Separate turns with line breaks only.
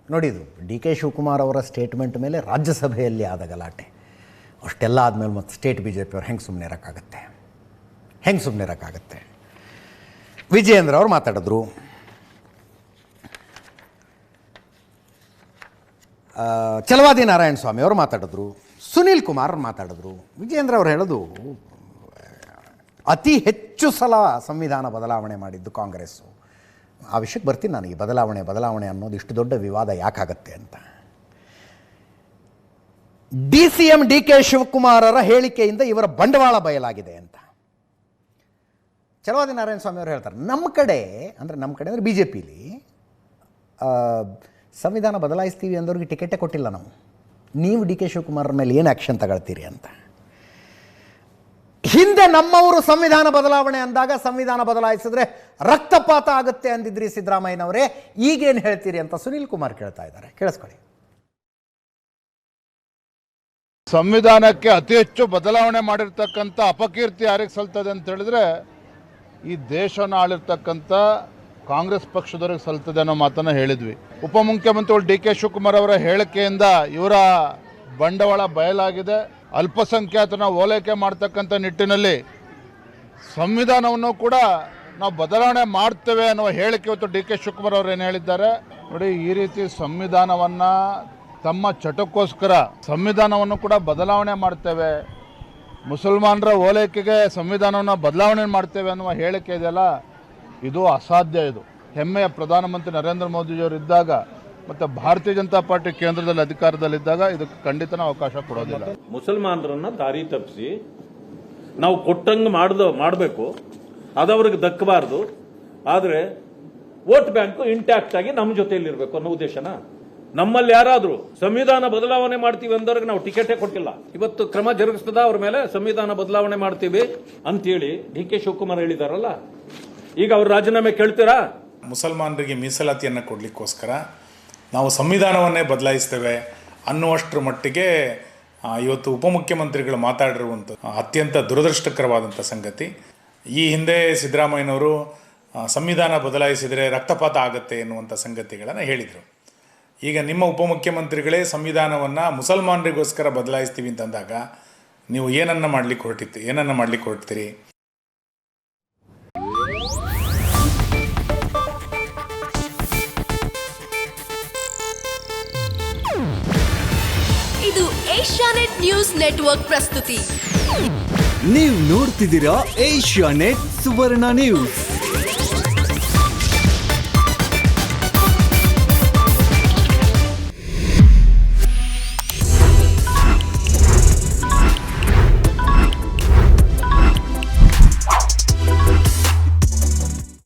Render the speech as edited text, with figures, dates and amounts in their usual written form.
ನೋಡಿದ್ದು D K Shivakumar ಅವರ statement ಮೇಲೆ ರಾಜ್ಯಸಭೆಯಲ್ಲಿ ಆದ ಗಲಾಟೆ. ಅಷ್ಟೆಲ್ಲ ಆದಮೇಲೆ ಮತ್ತು ಸ್ಟೇಟ್ ಬಿ ಜೆ ಪಿಯವ್ರು ಹೆಂಗೆ ಸುಮ್ಮನೆ ಇರೋಕ್ಕಾಗತ್ತೆ. ವಿಜಯೇಂದ್ರ ಅವ್ರು ಮಾತಾಡಿದ್ರು, ಚಲವಾದಿ ನಾರಾಯಣ ಸ್ವಾಮಿ ಅವರು ಮಾತಾಡಿದ್ರು, ಸುನೀಲ್ ಕುಮಾರ್ ಮಾತಾಡಿದ್ರು. ವಿಜಯೇಂದ್ರ ಅವ್ರು ಹೇಳೋದು ಅತಿ ಹೆಚ್ಚು ಸಲ ಸಂವಿಧಾನ ಬದಲಾವಣೆ ಮಾಡಿದ್ದು ಕಾಂಗ್ರೆಸ್ಸು. ಆ ವಿಷಯಕ್ಕೆ ಬರ್ತೀನಿ ನನಗೆ. ಬದಲಾವಣೆ ಅನ್ನೋದು ಇಷ್ಟು ದೊಡ್ಡ ವಿವಾದ ಯಾಕಾಗತ್ತೆ ಅಂತ. DCM ಡಿ ಕೆ ಶಿವಕುಮಾರರ ಹೇಳಿಕೆಯಿಂದ ಇವರ ಬಂಡವಾಳ ಬಯಲಾಗಿದೆ ಅಂತ ಚಲವಾದಿ ನಾರಾಯಣ ಸ್ವಾಮಿ ಅವರು ಹೇಳ್ತಾರೆ. ನಮ್ಮ ಕಡೆ ಅಂದರೆ ಬಿ ಜೆ ಪಿಲಿ ಸಂವಿಧಾನ ಬದಲಾಯಿಸ್ತೀವಿ ಅಂದವ್ರಿಗೆ ಟಿಕೆಟೇ ಕೊಟ್ಟಿಲ್ಲ ನಾವು. ನೀವು ಡಿ ಕೆ ಶಿವಕುಮಾರ್ ಮೇಲೆ ಏನು ಆ್ಯಕ್ಷನ್ ತಗೊಳ್ತೀರಿ ಅಂತ. ಹಿಂದೆ ನಮ್ಮವರು ಸಂವಿಧಾನ ಬದಲಾವಣೆ ಅಂದಾಗ ಸಂವಿಧಾನ ಬದಲಾಯಿಸಿದ್ರೆ ರಕ್ತಪಾತ ಆಗುತ್ತೆ ಅಂದಿದ್ರಿ ಸಿದ್ದರಾಮಯ್ಯನವರೇ, ಈಗೇನು ಹೇಳ್ತೀರಿ ಅಂತ ಸುನೀಲ್ ಕುಮಾರ್ ಕೇಳ್ತಾ ಇದ್ದಾರೆ. ಕೇಳಿಸ್ಕೊಳ್ಳಿ.
ಸಂವಿಧಾನಕ್ಕೆ ಅತಿ ಹೆಚ್ಚು ಬದಲಾವಣೆ ಮಾಡಿರ್ತಕ್ಕಂಥ ಅಪಕೀರ್ತಿ ಯಾರಿಗೆ ಸಲ್ತದೆ ಅಂತ ಹೇಳಿದ್ರೆ ಈ ದೇಶನ ಆಳಿರ್ತಕ್ಕಂಥ ಕಾಂಗ್ರೆಸ್ ಪಕ್ಷದವ್ರಿಗೆ ಸಲ್ತದೆ ಅನ್ನೋ ಮಾತನ್ನು ಹೇಳಿದ್ವಿ. ಉಪಮುಖ್ಯಮಂತ್ರಿಗಳು ಡಿ ಕೆ ಶಿವಕುಮಾರ್ ಅವರ ಹೇಳಿಕೆಯಿಂದ ಇವರ ಬಂಡವಾಳ ಬಯಲಾಗಿದೆ. ಅಲ್ಪಸಂಖ್ಯಾತನ ಓಲೈಕೆ ಮಾಡ್ತಕ್ಕಂಥ ನಿಟ್ಟಿನಲ್ಲಿ ಸಂವಿಧಾನವನ್ನು ಕೂಡ ನಾವು ಬದಲಾವಣೆ ಮಾಡ್ತೇವೆ ಅನ್ನುವ ಹೇಳಿಕೆ ಇವತ್ತು ಡಿ ಕೆ ಶಿವಕುಮಾರ್ ಅವರು ಏನು ಹೇಳಿದ್ದಾರೆ ನೋಡಿ. ಈ ರೀತಿ ಸಂವಿಧಾನವನ್ನು ತಮ್ಮ ಚಟಕ್ಕೋಸ್ಕರ ಸಂವಿಧಾನವನ್ನು ಕೂಡ ಬದಲಾವಣೆ ಮಾಡ್ತೇವೆ, ಮುಸಲ್ಮಾನರ ಓಲೈಕೆಗೆ ಸಂವಿಧಾನವನ್ನು ಬದಲಾವಣೆ ಮಾಡ್ತೇವೆ ಅನ್ನುವ ಹೇಳಿಕೆ ಇದೆಯಲ್ಲ, ಇದು ಅಸಾಧ್ಯ. ಇದು ಹೆಮ್ಮೆಯ ಪ್ರಧಾನಮಂತ್ರಿ ನರೇಂದ್ರ ಮೋದಿಜಿಯವರು ಇದ್ದಾಗ ಮತ್ತು ಭಾರತೀಯ ಜನತಾ ಪಾರ್ಟಿ ಕೇಂದ್ರದಲ್ಲಿ ಅಧಿಕಾರದಲ್ಲಿದ್ದಾಗ ಇದಕ್ಕೆ ಖಂಡಿತ ಅವಕಾಶ ಕೊಡೋದಿಲ್ಲ.
ಮುಸಲ್ಮಾನರನ್ನ ದಾರಿ ತಪ್ಪಿಸಿ ನಾವು ಕೊಟ್ಟಂಗೆ ಮಾಡಬೇಕು, ಅದು ಅವ್ರಿಗೆ ದಕ್ಕಬಾರ್ದು. ಆದರೆ ವೋಟ್ ಬ್ಯಾಂಕು ಇಂಟ್ಯಾಕ್ಟ್ ಆಗಿ ನಮ್ಮ ಜೊತೆಯಲ್ಲಿರಬೇಕು ಅನ್ನೋ ಉದ್ದೇಶನ. ನಮ್ಮಲ್ಲಿ ಯಾರಾದರೂ ಸಂವಿಧಾನ ಬದಲಾವಣೆ ಮಾಡ್ತೀವಿ ಅಂದವ್ರಿಗೆ ನಾವು ಟಿಕೆಟೇ ಕೊಟ್ಟಿಲ್ಲ. ಇವತ್ತು ಕ್ರಮ ಜರುಗಿಸ್ತದ ಅವ್ರ ಮೇಲೆ ಸಂವಿಧಾನ ಬದಲಾವಣೆ ಮಾಡ್ತೀವಿ ಅಂತೇಳಿ ಡಿ ಕೆ ಶಿವಕುಮಾರ್ ಹೇಳಿದಾರಲ್ಲ, ಈಗ ಅವ್ರ ರಾಜೀನಾಮೆ ಕೇಳ್ತೀರಾ?
ಮುಸಲ್ಮಾನರಿಗೆ ಮೀಸಲಾತಿಯನ್ನು ಕೊಡಲಿಕ್ಕೋಸ್ಕರ ನಾವು ಸಂವಿಧಾನವನ್ನೇ ಬದಲಾಯಿಸ್ತೇವೆ ಅನ್ನುವಷ್ಟರ ಮಟ್ಟಿಗೆ ಇವತ್ತು ಉಪಮುಖ್ಯಮಂತ್ರಿಗಳು ಮಾತಾಡಿರುವಂಥ ಅತ್ಯಂತ ದುರದೃಷ್ಟಕರವಾದಂಥ ಸಂಗತಿ. ಈ ಹಿಂದೆ ಸಿದ್ದರಾಮಯ್ಯನವರು ಸಂವಿಧಾನ ಬದಲಾಯಿಸಿದರೆ ರಕ್ತಪಾತ ಆಗುತ್ತೆ ಎನ್ನುವಂಥ ಸಂಗತಿಗಳನ್ನು ಹೇಳಿದರು. ಈಗ ನಿಮ್ಮ ಉಪಮುಖ್ಯಮಂತ್ರಿಗಳೇ ಸಂವಿಧಾನವನ್ನು ಮುಸಲ್ಮಾನರಿಗೋಸ್ಕರ ಬದಲಾಯಿಸ್ತೀವಿ ಅಂತಂದಾಗ ನೀವು ಏನನ್ನು ಮಾಡಲಿಕ್ಕೆ ಹೊರಟಿರ್ತೀರಿ?
ಇದು ಏಷ್ಯಾನೆಟ್ ನ್ಯೂಸ್ ನೆಟ್ವರ್ಕ್ ಪ್ರಸ್ತುತಿ.
ನೀವು ನೋಡ್ತಿದ್ದೀರಾ ಏಷ್ಯಾನೆಟ್ ಸುವರ್ಣ ನ್ಯೂಸ್.